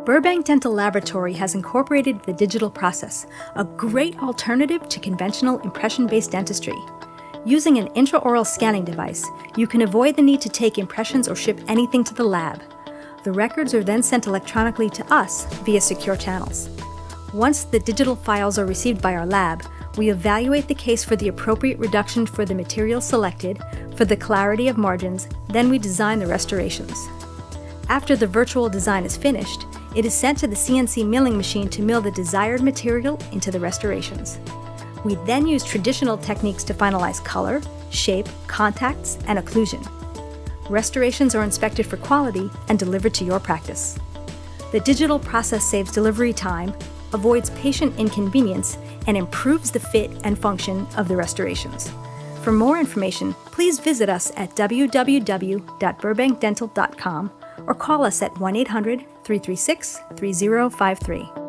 Burbank Dental Laboratory has incorporated the digital process, a great alternative to conventional impression-based dentistry. Using an intraoral scanning device, you can avoid the need to take impressions or ship anything to the lab. The records are then sent electronically to us via secure channels. Once the digital files are received by our lab, we evaluate the case for the appropriate reduction for the material selected, for the clarity of margins, then we design the restorations. After the virtual design is finished, it is sent to the CNC milling machine to mill the desired material into the restorations. We then use traditional techniques to finalize color, shape, contacts, and occlusion. Restorations are inspected for quality and delivered to your practice. The digital process saves delivery time, avoids patient inconvenience, and improves the fit and function of the restorations. For more information, please visit us at www.burbankdental.com or call us at 1-800-336-3053.